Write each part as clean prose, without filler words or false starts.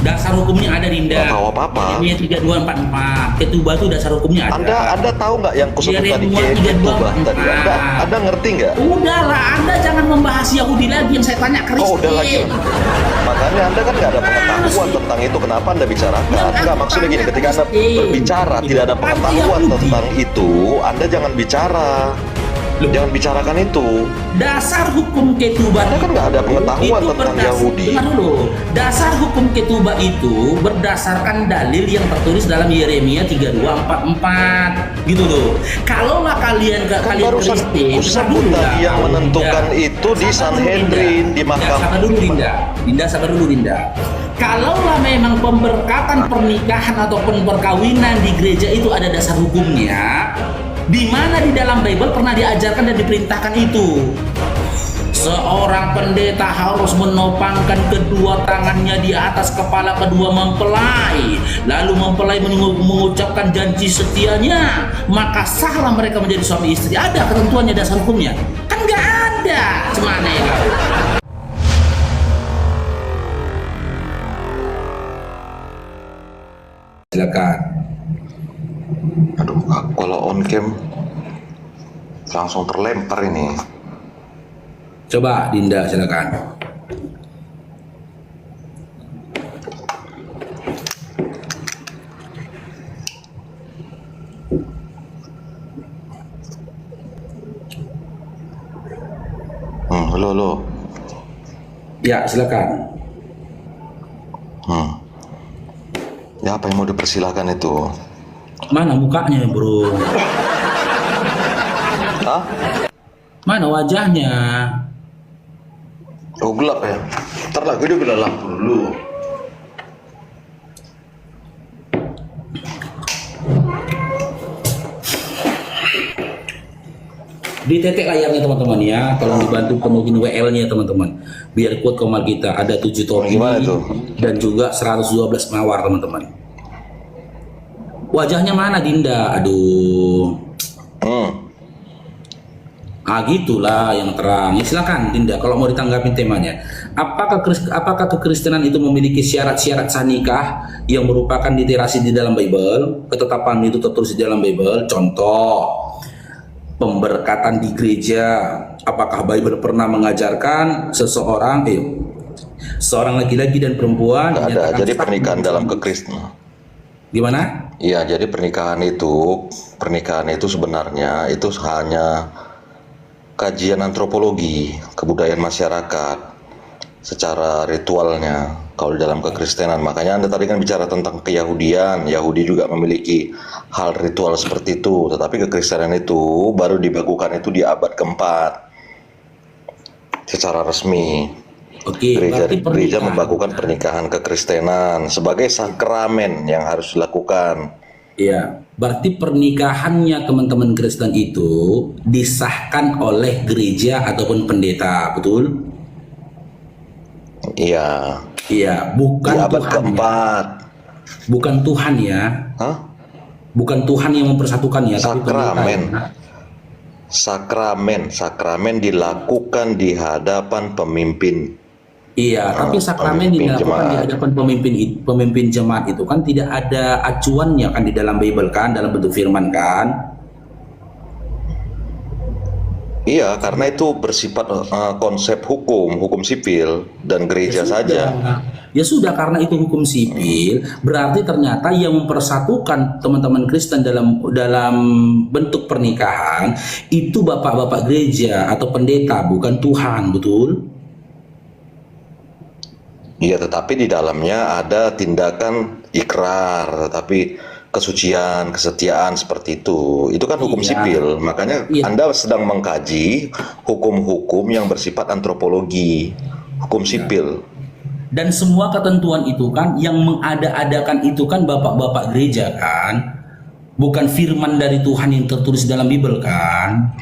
Dasar hukumnya ada, Dinda. Nggak tahu apa-apa. Yeremia 32:44. Ketubah itu dasar hukumnya ada. Anda tahu nggak yang kusebut tadi? Yeremia Ketubah 32:44. tadi. Anda ngerti nggak? Udahlah, Anda jangan membahas Yahudi lagi, yang saya tanya Kristen. Oh, udah lagi. Makanya Anda kan nggak ada pengetahuan tentang itu. Kenapa Anda bicarakan? Nggak, maksudnya gini, ketika Anda berbicara tidak ada pengetahuan tentang itu, Anda jangan bicara. Jangan bicarakan itu. Dasar hukum ketubah Anda kan nggak ada pengetahuan tentang Yahudi. Dengar dulu. Dasar hukum ketubah itu berdasarkan dalil yang tertulis dalam Yeremia 32:44 gitu loh. Kalaulah kalian Barusan Kristen, dulu yang menentukan itu di Sanhedrin, di mahkamah. Sabar dulu, Dinda, sabar dulu, Dinda. Kalaulah memang pemberkatan pernikahan ataupun perkawinan di gereja itu ada dasar hukumnya, di mana di dalam Bible pernah diajarkan dan diperintahkan itu? Seorang pendeta harus menopangkan kedua tangannya di atas kepala kedua mempelai, lalu mempelai mengucapkan janji setianya, maka sahlah mereka menjadi suami istri. Ada ketentuannya, dasar hukumnya? Kan nggak ada. Cemana ya kau? Silakan. Aduh, kalau on cam langsung terlempar ini. Coba Dinda, silakan. Halo. Ya, silakan. Ya, apa yang mau dipersilakan itu? Mana mukanya, bro? Hah? Mana wajahnya? Oh, gelap ya? Ntar lagi dia bilang lampu dulu. Ditetek layarnya teman-teman ya, tolong dibantu penuhin WL-nya teman-teman, biar kuat komal kita. Ada 7 topi dan juga 112 mawar teman-teman. Wajahnya mana, Dinda? Aduh. Gitulah yang terang. Ya, silakan Dinda kalau mau ditanggapin temanya. Apakah kekristenan itu memiliki syarat-syarat sah nikah yang merupakan literasi di dalam Bible? Ketetapan itu tertulis di dalam Bible. Contoh, pemberkatan di gereja. Apakah Bible pernah mengajarkan seorang laki-laki dan perempuan? Nggak ada. Jadi pernikahan dalam kekristenan. Gimana? Iya, jadi pernikahan itu sebenarnya itu hanya kajian antropologi kebudayaan masyarakat secara ritualnya kalau dalam kekristenan. Makanya Anda tadi kan bicara tentang keyahudian. Yahudi juga memiliki hal ritual seperti itu, tetapi kekristenan itu baru dibakukan itu di abad keempat secara resmi. Oke, Gereja membakukan pernikahan kekristenan sebagai sakramen yang harus dilakukan. Iya, berarti pernikahannya teman-teman Kristen itu disahkan oleh gereja ataupun pendeta, betul? Iya. Iya, bukan di abad Tuhan keempat. Ya. Bukan Tuhan ya. Hah? Bukan Tuhan yang mempersatukan ya, sakramen. Tapi Sakramen dilakukan di hadapan pemimpin. Iya, tapi sakramen dilakukan di hadapan pemimpin jemaat itu kan tidak ada acuannya kan di dalam Bible kan, dalam bentuk firman kan? Iya, karena itu bersifat konsep hukum sipil dan gereja saja. Ya sudah, karena itu hukum sipil, berarti ternyata yang mempersatukan teman-teman Kristen dalam bentuk pernikahan itu bapak-bapak gereja atau pendeta, bukan Tuhan, betul? Iya, tetapi di dalamnya ada tindakan ikrar, tetapi kesucian, kesetiaan seperti itu kan hukum sipil. Makanya Anda sedang mengkaji hukum-hukum yang bersifat antropologi, hukum sipil. Dan semua ketentuan itu kan yang mengada-adakan itu kan bapak-bapak gereja kan, bukan firman dari Tuhan yang tertulis dalam Bible kan?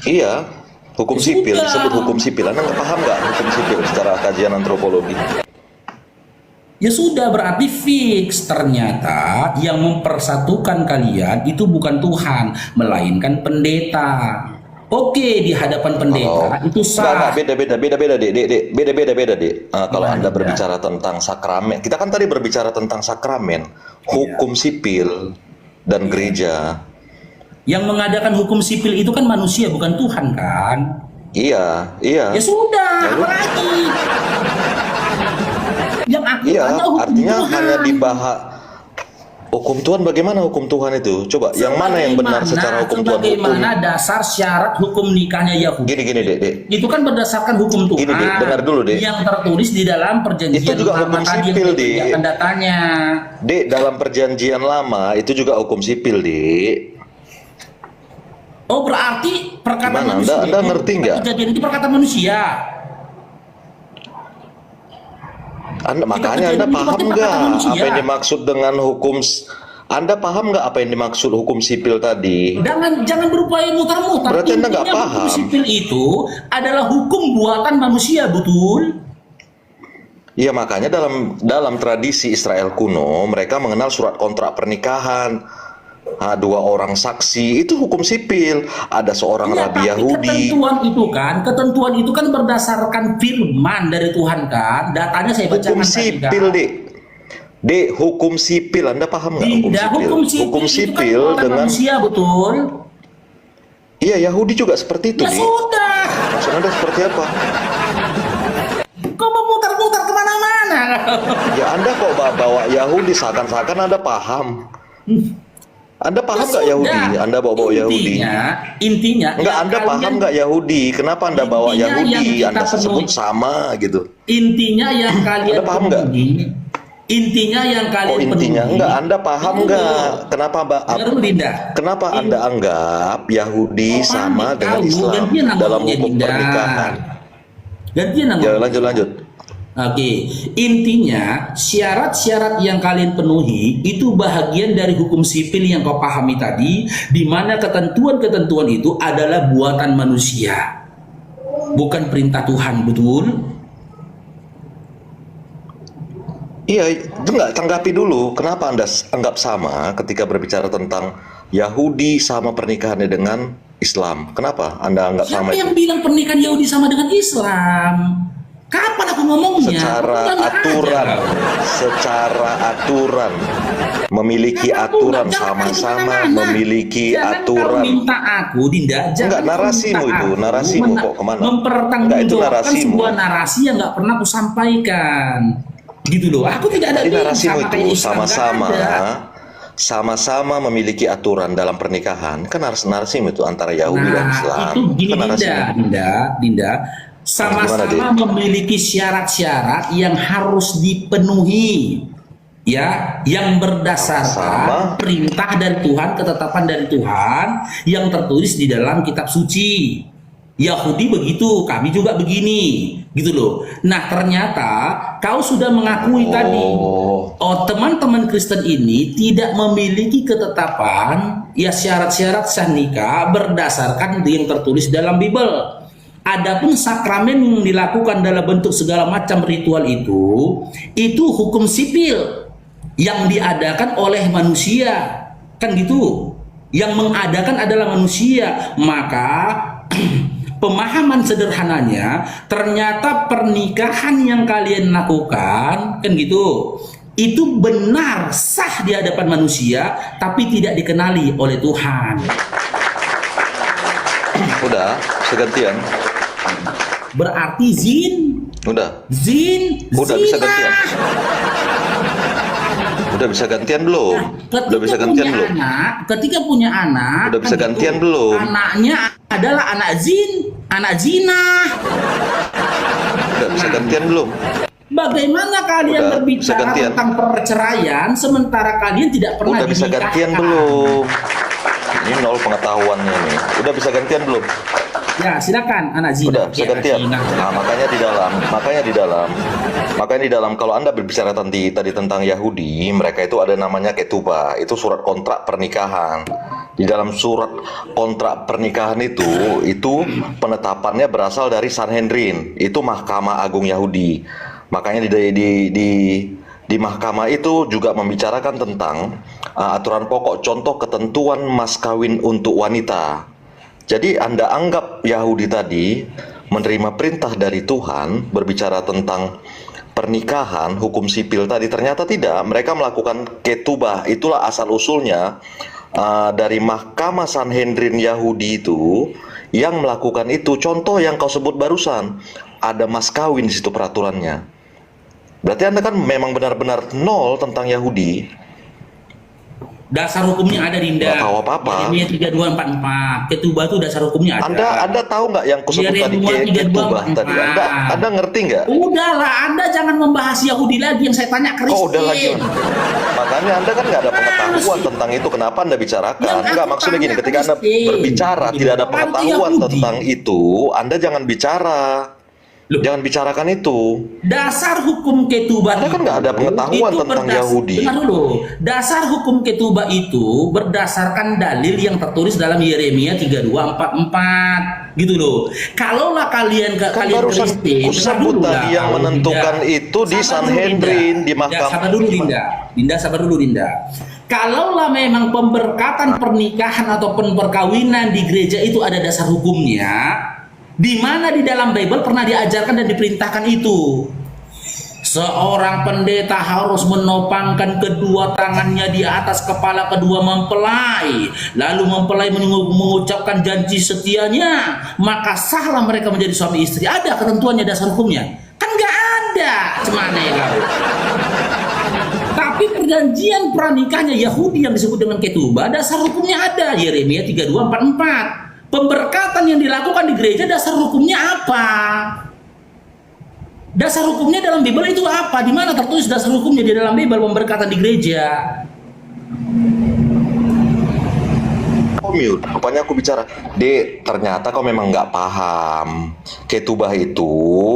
Iya. Hukum sipil, disebut hukum sipil. Anda nggak paham nggak hukum sipil secara kajian antropologi? Ya sudah, berarti fix ternyata yang mempersatukan kalian itu bukan Tuhan, melainkan pendeta. Oke, di hadapan pendeta itu Enggak, sah. beda, Dek. Kalau Gimana, Anda Dinda? berbicara tentang sakramen, kita kan tadi berbicara tentang sakramen, hukum sipil dan gereja. Yang mengadakan hukum sipil itu kan manusia, bukan Tuhan kan? Iya, Ya sudah, Lalu? apalagi? Yang aku iya, tanya hukum artinya Tuhan. hanya dibahas hukum Tuhan. Bagaimana hukum Tuhan itu? Coba, yang mana yang benar secara hukum Tuhan? Sebagaimana dasar syarat hukum nikahnya Yahudi. Gini, Dek. Itu kan berdasarkan hukum Tuhan. Gini, Dek, dengar dulu, Dek. Yang tertulis di dalam perjanjian Itu juga lama hukum tadi sipil, yang Dek. dikerjakan datanya. Dek, dalam perjanjian lama itu juga hukum sipil, Dek. Oh, berarti perkataan Gimana? manusia. Anda ngerti nggak? Perjanjian itu perkataan manusia. Makanya Anda perjanjian itu paham pasti nggak perkataan manusia. apa yang dimaksud dengan hukum? Anda paham nggak apa yang dimaksud hukum sipil tadi? Jangan berupaya mutar-mutar. Berarti Anda nggak Intinya paham. Hukum sipil itu adalah hukum buatan manusia, betul? Iya, makanya dalam tradisi Israel kuno mereka mengenal surat kontrak pernikahan. Dua orang saksi itu hukum sipil. Ada seorang Iya, rabi tapi Yahudi. ketentuan itu kan berdasarkan firman dari Tuhan kan. Datanya saya bacakan Hukum tadi, sipil, kan. Dek, hukum sipil. Anda paham nggak hukum Tidak, sipil? hukum sipil itu kan buatan dengan manusia, betul? iya, Yahudi juga seperti itu, Ya Dek. sudah. Maksud Anda seperti apa? Kok mau mutar-mutar kemana-mana? Ya Anda kok bawa Yahudi seakan-seakan Anda paham. Anda paham nggak Ya Yahudi? sudah. Anda bawa Yahudi? Intinya Enggak, yang Anda paham nggak Yahudi? Kenapa Anda bawa Intinya Yahudi? yang kita Anda sebut penuhi. sama gitu. Intinya yang kalian Anda paham nggak? penuhi. Intinya yang kalian Oh, intinya penuhi. enggak. Anda paham Itu nggak? Kenapa Dengar dulu, Dinda. Kenapa Anda anggap Yahudi Oh, sama paham, dengan tahu. Islam Gantian nama dalam ngomongnya, hukum Dinda. pernikahan? Gantian nama Ya, ngomongnya. lanjut. Oke, intinya syarat-syarat yang kalian penuhi itu bahagian dari hukum sipil yang kau pahami tadi, di mana ketentuan-ketentuan itu adalah buatan manusia, bukan perintah Tuhan, betul? Iya, enggak, tanggapi dulu. Kenapa Anda anggap sama ketika berbicara tentang Yahudi sama pernikahannya dengan Islam? Kenapa Anda anggap sama Siapa itu? yang bilang pernikahan Yahudi sama dengan Islam? Kapan aku ngomongnya? Secara aturan, memiliki Jangan aturan jangan sama-sama kemana-mana. memiliki Jangan kau aturan. minta aku, Dinda. Jangan Enggak, kau narasimu minta itu, aku narasimu kok kemana? Enggak, itu mempertanggungjawabkan narasimu. sebuah narasi yang nggak pernah aku sampaikan. Gitu loh. Aku tidak ada Jadi link narasimu sama kayak itu Islam, sama-sama nggak ada. sama-sama memiliki aturan dalam pernikahan. Kan narasimu itu antara Yahudi dan Islam. Itu gini, Kan narasimu. Dinda, sama-sama Gimana, memiliki syarat-syarat yang harus dipenuhi, ya, yang berdasarkan Sama-sama. perintah dari Tuhan, ketetapan dari Tuhan yang tertulis di dalam kitab suci. Yahudi begitu, kami juga begini, gitu loh. Nah, ternyata kau sudah mengakui tadi, teman-teman Kristen ini tidak memiliki ketetapan, ya, syarat-syarat sah nikah berdasarkan yang tertulis dalam Bible. Adapun sakramen yang dilakukan dalam bentuk segala macam ritual itu hukum sipil yang diadakan oleh manusia, kan gitu. Yang mengadakan adalah manusia. Maka pemahaman sederhananya, ternyata pernikahan yang kalian lakukan, kan gitu, itu benar sah di hadapan manusia, tapi tidak dikenali oleh Tuhan. Udah, segantian. Berarti zin, Udah zina. bisa gantian. Udah bisa gantian belum? Udah bisa gantian belum? Ketika punya anak, Udah bisa kan gantian gitu, belum? Anaknya adalah anak zina. Udah bisa gantian belum? Bagaimana kalian Udah bisa berbicara gantian. tentang perceraian sementara kalian tidak pernah Udah bisa dinikahkan? gantian belum? Ini nol pengetahuannya nih. Udah bisa gantian belum? Ya, silakan anak zina. Udah bisa Ya, gantian. zina. Nah, makanya di dalam kalau Anda berbicara tadi tentang Yahudi, mereka itu ada namanya ketubah. Itu surat kontrak pernikahan. Di dalam surat kontrak pernikahan itu penetapannya berasal dari Sanhedrin. Itu Mahkamah Agung Yahudi. Makanya di mahkamah itu juga membicarakan tentang aturan pokok, contoh ketentuan mas kawin untuk wanita. Jadi Anda anggap Yahudi tadi menerima perintah dari Tuhan berbicara tentang pernikahan, hukum sipil tadi, ternyata tidak. Mereka melakukan ketubah. Itulah asal usulnya dari Mahkamah Sanhedrin Yahudi itu yang melakukan itu. Contoh yang kau sebut barusan, ada mas kawin di situ peraturannya. Berarti Anda kan memang benar-benar nol tentang Yahudi. Dasar hukumnya ada, Dinda. Nggak tahu apa-apa. Yeremia 32:44. Ketubah itu dasar hukumnya ada. Anda tahu nggak yang kusebut tadi Yeremia ketubah tadi? Anda ngerti nggak? Udahlah, Anda jangan membahas Yahudi lagi, yang saya tanya Kristen. Oh, udah lagi. Makanya Anda kan nggak ada pengetahuan tentang itu. Kenapa Anda bicarakan? Enggak, maksudnya gini, ketika Anda berbicara tidak ada pengetahuan tentang itu, Anda jangan bicara. Jangan bicarakan itu. Dasar hukum ketubah Anda kan nggak ada pengetahuan tentang Yahudi. Dengar dulu. Dasar hukum ketubah itu berdasarkan dalil yang tertulis dalam Yeremia 32:44. Gitu loh. Kalaulah kalian Barusan kusebut tadi yang menentukan itu di Sanhedrin, di mahkamah. Sabar dulu, Dinda. Sabar dulu, Dinda. Kalaulah memang pemberkatan pernikahan ataupun perkawinan di gereja itu ada dasar hukumnya, di mana di dalam Bible pernah diajarkan dan diperintahkan itu? Seorang pendeta harus menopangkan kedua tangannya di atas kepala kedua mempelai, lalu mempelai mengucapkan janji setianya, maka sahlah mereka menjadi suami istri. Ada ketentuannya, dasar hukumnya? Kan nggak ada. Cemana ya kau? Tapi perjanjian pranikahnya Yahudi yang disebut dengan ketubah, dasar hukumnya ada. Yeremia 32:44. Pemberkatan yang dilakukan di gereja, dasar hukumnya apa? Dasar hukumnya dalam Bible itu apa? Di mana tertulis dasar hukumnya di dalam Bible pemberkatan di gereja? Mute, rupanya aku bicara. Dek, ternyata kau memang nggak paham. Ketubah itu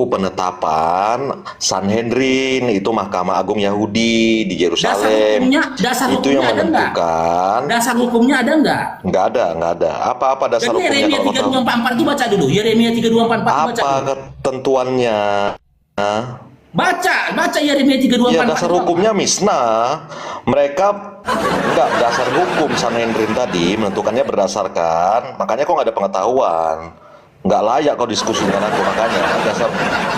penetapan Sanhedrin, itu Mahkamah Agung Yahudi di Yerusalem. Dasar itu yang menentukan. Dasar hukumnya ada nggak? Nggak ada. Apa dasar hukumnya? Yeremia 32:44 itu baca dulu. Yeremia 32:44 baca dulu. Apa ketentuannya? Baca Yeremia 32:44. Ya, dasar hukumnya Misnah. Mereka enggak, dasar hukum Sanhedrin tadi menentukannya berdasarkan, makanya kok nggak ada pengetahuan, nggak layak kau diskusi dengan aku. Makanya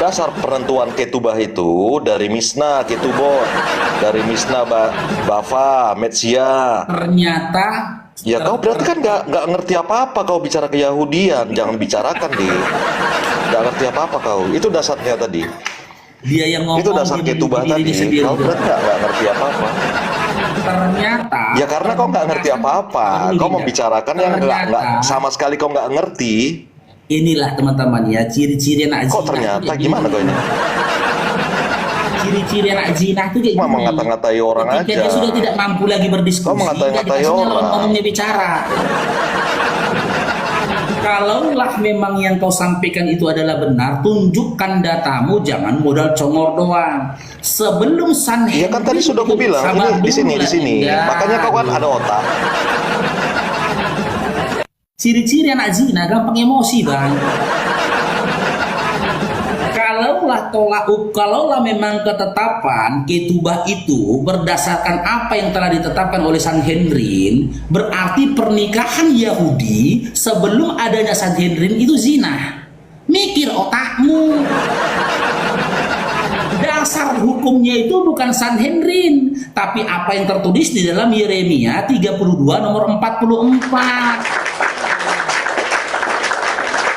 dasar penentuan ketubah itu dari Misnah Ketubot, dari Misnah Bava Metsia. Ternyata Ya kau berarti kan nggak ngerti apa-apa. Kau bicara keyahudian, jangan bicarakan nggak ngerti apa-apa kau. Itu dasarnya tadi. Dia yang ngomong itu dasar ketubah tadi. Kau berarti nggak ngerti apa-apa. Ternyata. Ya karena kau nggak ngerti apa-apa. Kau membicarakan yang nggak sama sekali kau nggak ngerti. Inilah teman-teman ya ciri-ciri anak zina. Kok ternyata gimana kau ini? Ciri-ciri anak zina itu kayak Cuma mengata-ngatai orang ketika aja. Dia sudah tidak mampu lagi berdiskusi. Kau mengata-ngatai orang. Ngomongnya bicara. Kalaulah memang yang kau sampaikan itu adalah benar, tunjukkan datamu, jangan modal congor doang. Sebelum Sanhedrin. Iya kan tadi sudah aku bilang, ini di sini. Ya. Makanya kau kan ada otak. Ciri-ciri anak zina gampang emosi, Bang. Kalaulah memang ketetapan ketubah itu berdasarkan apa yang telah ditetapkan oleh Sanhedrin, berarti pernikahan Yahudi sebelum adanya Sanhedrin itu zina. Mikir otakmu. Dasar hukumnya itu bukan Sanhedrin, tapi apa yang tertulis di dalam Yeremia 32 nomor 44.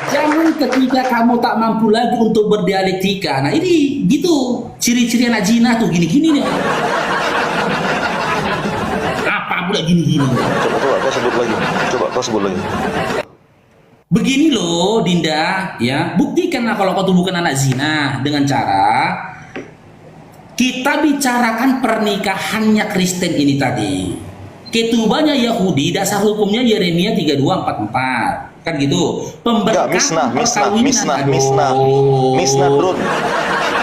Jangan ketika kamu tak mampu lagi untuk berdialektika. Nah ini gitu ciri-ciri anak zina tuh gini-gini nih. Apa pula gini-gini? Coba kau sebut lagi. Begini loh Dinda, ya buktikanlah kalau kau tuh bukan anak zina dengan cara kita bicarakan pernikahannya Kristen ini tadi. Ketubahnya Yahudi, dasar hukumnya Yeremia 32:44. Kan gitu. Enggak, Misnah,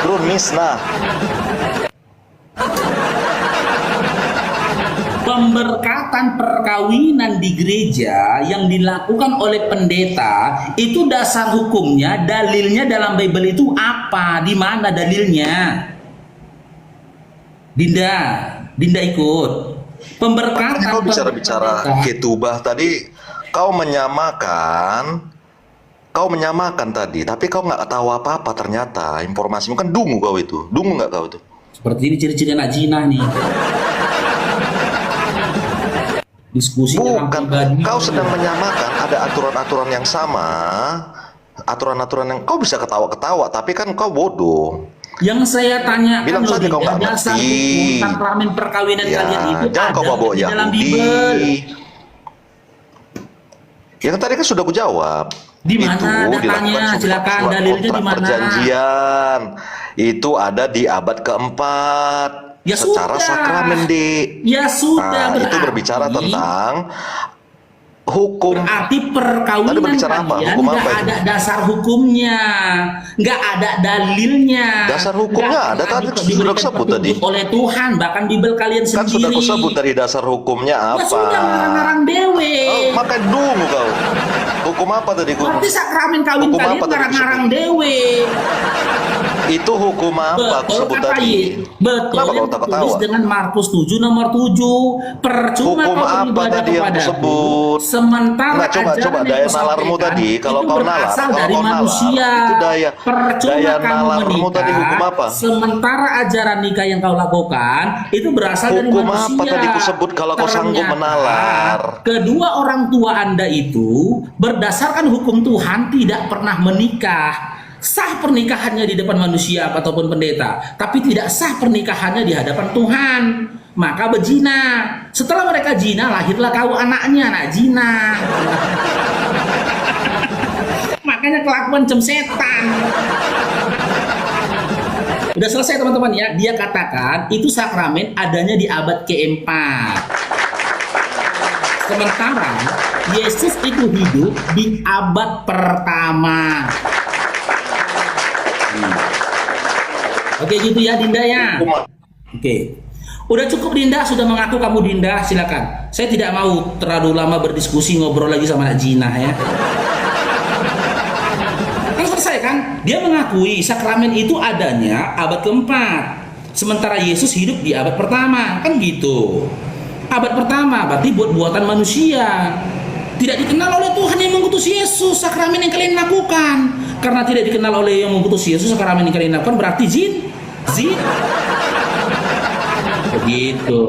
Drun, Misnah. Pemberkatan perkawinan di gereja yang dilakukan oleh pendeta itu dasar hukumnya, dalilnya dalam Bible itu apa? Di mana dalilnya? Dinda ikut. Pemberkatan. Kau bicara ketubah tadi. kau menyamakan tadi, tapi kau nggak tahu apa-apa ternyata. Informasimu kan dungu kau itu. Dungu nggak kau itu? Seperti ini ciri-ciri anak zina nih. Diskusi orang Bukan, pribadi. kau sedang menyamakan, ada aturan-aturan yang sama, aturan-aturan yang kau bisa ketawa-ketawa, tapi kan kau bodoh. Yang saya tanyakan Bilang saja kau nggak dasar ngerti. hukum sakramen perkawinan Ya, kalian itu jangan kau ada bawa di dalam Yahudi. Bibel. Yang tadi kan sudah aku jawab. Di mana Itu datanya? dilakukan Silakan, surat dalilnya kontrak di mana? perjanjian. Itu ada di abad keempat. Ya Secara sudah. sakramen, Dik. Ya sudah, Nah, itu berbicara tentang hukum. berarti Tadi perkawinan berbicara apa? kalian Hukum nggak apa itu? ada dasar hukumnya, nggak ada dalilnya. Dasar hukumnya Nggak ada, tadi diberikan sudah kusebut tadi. petunjuk oleh Tuhan, bahkan Bibel kalian Kan sendiri. sudah kusebut dari dasar hukumnya Ya apa? sudah, ngarang-ngarang dewe. Oh, makan dulu kau. Hukum apa tadi? Berarti sakramen kawin Hukum kalian apa tadi ngarang-ngarang disebut? dewe. Itu hukum apa aku Betul sebut kata tadi? Betul Kenapa yang kau tak tertulis ketawa? dengan Markus 7 nomor 7. Percuma Hukum kau apa beribadah tadi yang kepadaku, kusebut? sementara Nah, coba ajaran yang daya kau nalarmu sampaikan tadi. Kalau itu kau nalar, berasal kalau dari kau nalar, manusia. itu daya Percuma kamu nalarmu tadi menikah, hukum apa? sementara ajaran nikah yang kau lakukan itu berasal dari Hukum manusia. apa tadi kusebut kalau kau sanggup Ternyata, menalar? kedua orang tua Anda itu berdasarkan hukum Tuhan tidak pernah menikah. Sah pernikahannya di depan manusia ataupun pendeta, tapi tidak sah pernikahannya di hadapan Tuhan. Maka berzina. Setelah mereka zina, lahirlah kau anaknya, anak zina. Makanya kelakuan cem setan. Udah selesai teman-teman ya. Dia katakan itu sakramen adanya di abad keempat. Sementara Yesus itu hidup di abad pertama. Oke gitu ya Dinda ya. Oke. Udah cukup Dinda, sudah mengaku kamu Dinda, silakan. Saya tidak mau terlalu lama berdiskusi ngobrol lagi sama anak Jinah ya. Kan selesai kan? Dia mengakui sakramen itu adanya abad keempat. Sementara Yesus hidup di abad pertama, kan gitu. Abad pertama berarti buat-buatan manusia. Tidak dikenal oleh Tuhan yang mengutus Yesus sakramen yang kalian lakukan. Karena tidak dikenal oleh yang mengutus Yesus sakramen yang kalian lakukan berarti zin. Begitu.